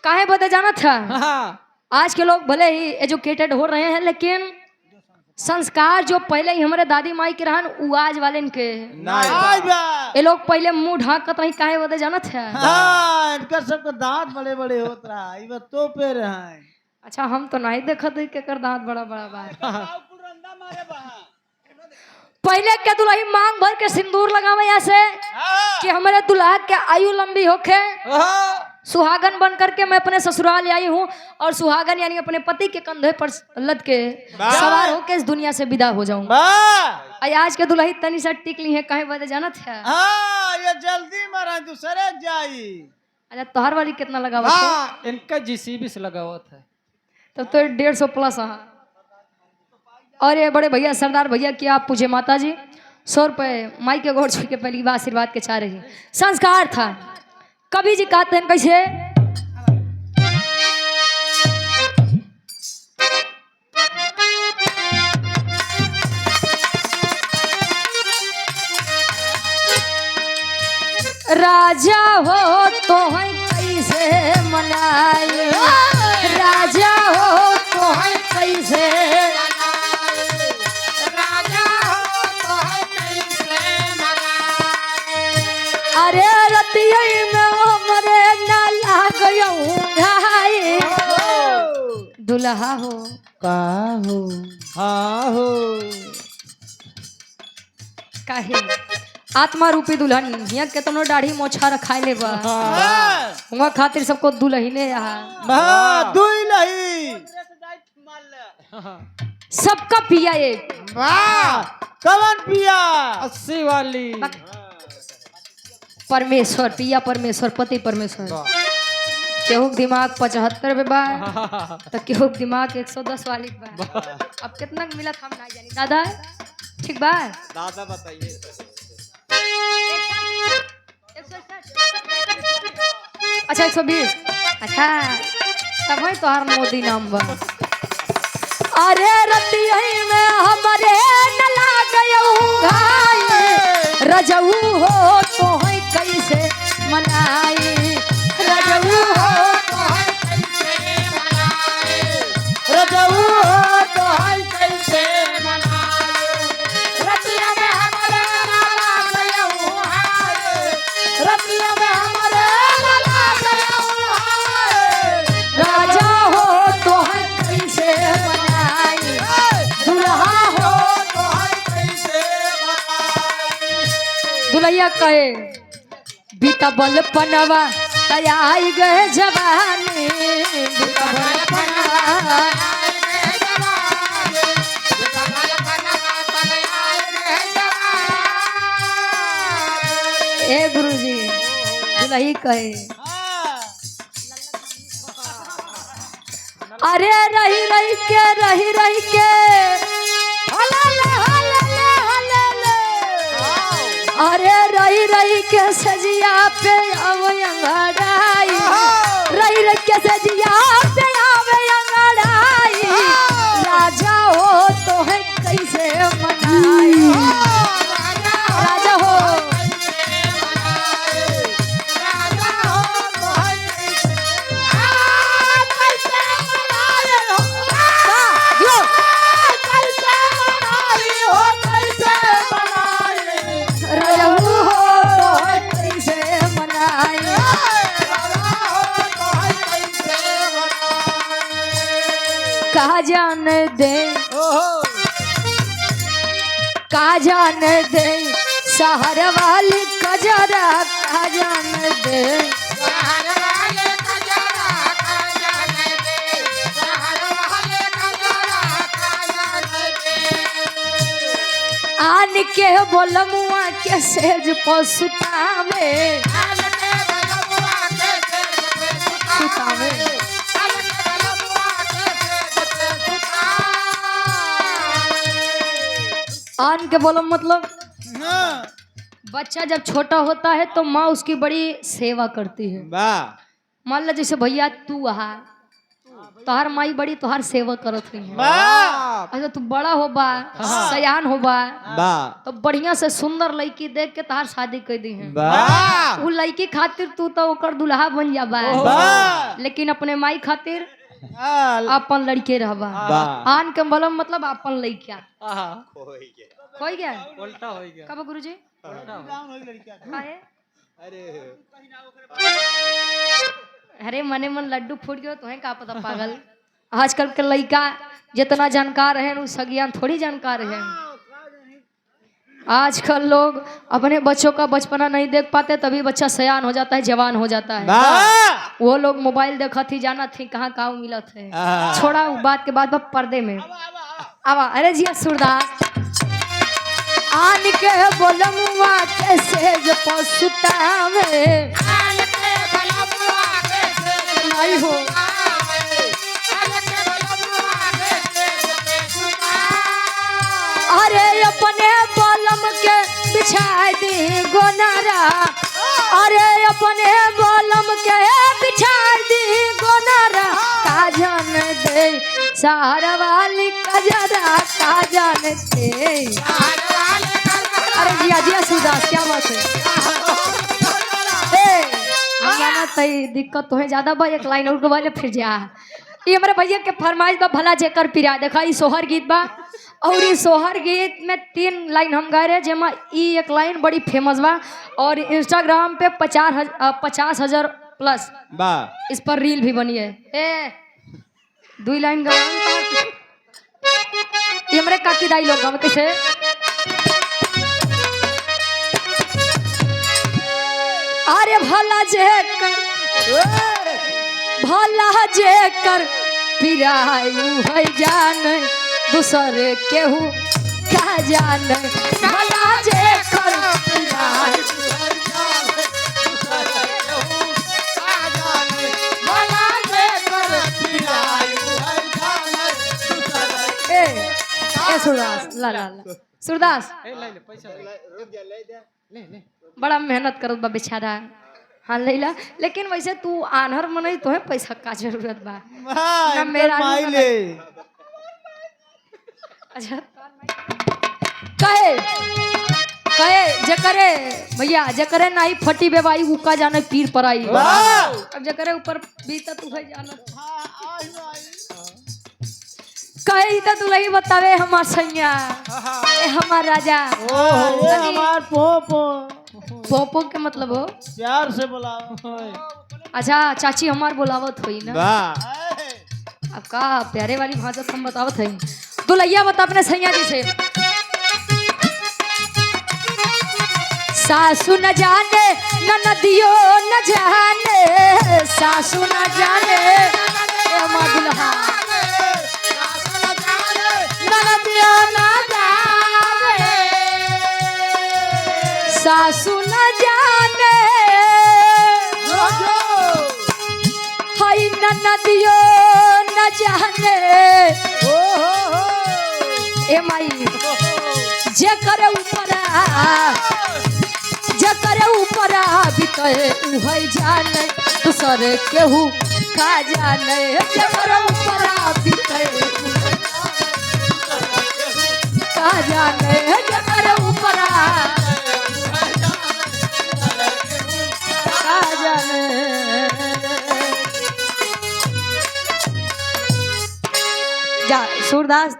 काहे बता जाना था। हाँ। आज के लोग भले ही एजुकेटेड हो रहे हैं, लेकिन संस्कार जो पहले ही हमारे दादी माई के रहन उ आज वाले के ये लोग पहले मुंह ढाकत रही। काहे बता जाना था। हाँ, इनका सबका दांत बड़े बड़े होत रहा, इबा तो पे रहा। अच्छा हम तो नहीं देखत है केकर दांत बड़ा बड़ा बा। पहले के दुल्ही मांग भर के सिंदूर लगावे ऐसे कि हमारे दुल्हा के आयु लंबी होके सुहागन बन करके मैं अपने ससुराल आई हूँ, और सुहागन यानी अपने पति के कंधे पर लद के सवार होके इस दुनिया से विदा हो जाऊं। आज के दुल्ही तनी सा टिकली है, कहे बदे जाना था। ये जल्दी मरा दूसरे जाई। अच्छा तोहर वाली कितना लगा? इनका जीसीबी से लगा हुआ था। तब तो 150 प्लस। और ये बड़े भैया सरदार भैया की आप पूछे माता जी 100 रुपये माई के गोड़ छू के पहली बार आशीर्वाद के चाह रही। संस्कार था। कवि जी कहते हैं कैसे, राजा हो तो है कैसे मनाए, राजा हो तो है कैसे, राजा हो तो है कैसे मनाए। अरे रतिया में हमरे ना लागयऊ घाई, दुल्हा हो का हो हाँ हो काहे आत्मा रूपी दुल्हन यहाँ केतनो दाढ़ी मोछा रखाए ले बा हुआ खातिर सबको दुल्हने दुल्ही सबका पिया ये कवन पिया 80 वाली परमेश्वर पिया परमेश्वर पति परमेश्वर। केहू के दिमाग 75 पे बा तो केहू के दिमाग 110 वाली बा। अब कितना मिला हम ना जानी। दादा ठीक बा? दादा बताइए। अच्छा 120। अच्छा तब है तोहार मोदी नाम बा। अरे रतिया में हमरे न लागयऊ घाई, रजऊ हो तो है कैसे मनाई, रजऊ हो तो है कैसे मनाई, रजऊ हो तो है कैसे मनाई। रतिया में हमरे न लागयऊ घाई, रतिया में हमरे न लागयऊ घाई, राजा हो तो है कैसे मनाई, दुल्हा हो तो है कैसे मनाई। दुल्हिया कहे बीता बल पनवा तैयार गए जवानी, बीता बल पनवा ए गुरुजी दुल्ही कहे अरे रही रही के रही रही के हलले हलले हलले, अरे रही रही के सजिया पे आवे अंगड़ाई, रही रही के सजिया पे आवे अंगड़ाई, राजा हो तो है कैसे मनाई, राजा हो कहा जान दे, कहा जान दे शहर वाली कजरा, कहा जान दे शहर वाले कजरा, कहा जान दे शहर वाले कजरा, कहा जान दे। आन के बोलमुआ के सेज पसुतावे, आन के बोलमुआ के सेज पसुतावे, आन के बोलो मतलब बच्चा जब छोटा होता है तो माँ उसकी बड़ी सेवा करती है। मान लो जैसे भैया तू तोहार माई बड़ी तोहार सेवा करत हुई है। वाह अच्छा तू बड़ा हो बा, सयान हो बा, वाह तो बढ़िया से सुंदर लड़की देख के तोहार शादी कर दी है। वाह वो लड़की खातिर तू तो ओकर दुल्हा बन जाबा, वाह लेकिन अपने माई खातिर वाह अपन लड़के रहबा। आन के बलम मतलब अपन लड़किया खोई गया। उल्टा हो गया। कब गुरुजी काहे? अरे मने मन लड्डू फूट गयो तुम्हें का पता पागल। आजकल के लड़का जितना जानकार है उस सगियान थोड़ी जानकार है। आजकल लोग अपने बच्चों का बचपना नहीं देख पाते, तभी बच्चा सयान हो जाता है, जवान हो जाता है। वाह वो लोग मोबाइल देखा थी, जाना थी कहाँ कहाँ मिला थे। छोड़ा वो बात के बाद पर्दे में आवा। अरे जिया सूरदास आन के बोलमुआ के सेज पसुतावे नहीं हो। अरे अपने बलम के बिछा दी गोनारा, अरे अपने बलम के बिछा दी गोनारा, का जान दे सहारा वाली कजरा, का जान दे। अरे जिया जिया सुदास क्या बात है। हम गाना तई दिक्कत तो है ज्यादा बा, एक लाइन और गवाले फिर जा। ये हमारे भैया के फरमाइश बा भला जेकर पिरा देखा ई सोहर गीत बा, और इस सोहर गीत में 3 लाइन हम गाए रहे, जेमा ई एक लाइन बड़ी फेमस बा और इंस्टाग्राम पे 50,000 प्लस वाह इस पर रील भी बनी है। 2 लाइन गा ये हमारे काकी दाई लोग गावे कैसे। अरे भला जे कर पिरायु है जान, दूसर केहू का जान। भला जे कर पिरायु सूरदास ला ला ला सूरदास ले ले पैसा ले। बड़ा मेहनत करत बा बेचारा। हाँ लैला, लेकिन वैसे तू आनहर मनई तो है पैसा का जरूरत बा ना मेरा माइले। अच्छा कहे कहे जकरे भैया जकरे नाई फटी बेबाई उका जाने पीर पराई। अब जकरे ऊपर बीता तू है जाना कहे तो तू लगी बतावे हमार सैया हमार राजा। हमार पोपो पोपो के मतलब हो प्यार से बुलाओ। अच्छा चाची हमार बुलावत हुई ना। वाह अब का प्यारे वाली भाषा हम बतावत है। तू लैया बता अपने सैया जी से। सासू न जाने ननदियो न जाने, सासू न जाने हमार दुल्हा ननदियो न जाने, सासू न जाने हाय ननदियो न जाने। ए माई जे करे ऊपर बीते उहै जाने, दूसर केहू का जाने। जे करे ऊपर बीते का जाने, जे करे ऊपर का जाने। जा सूरदास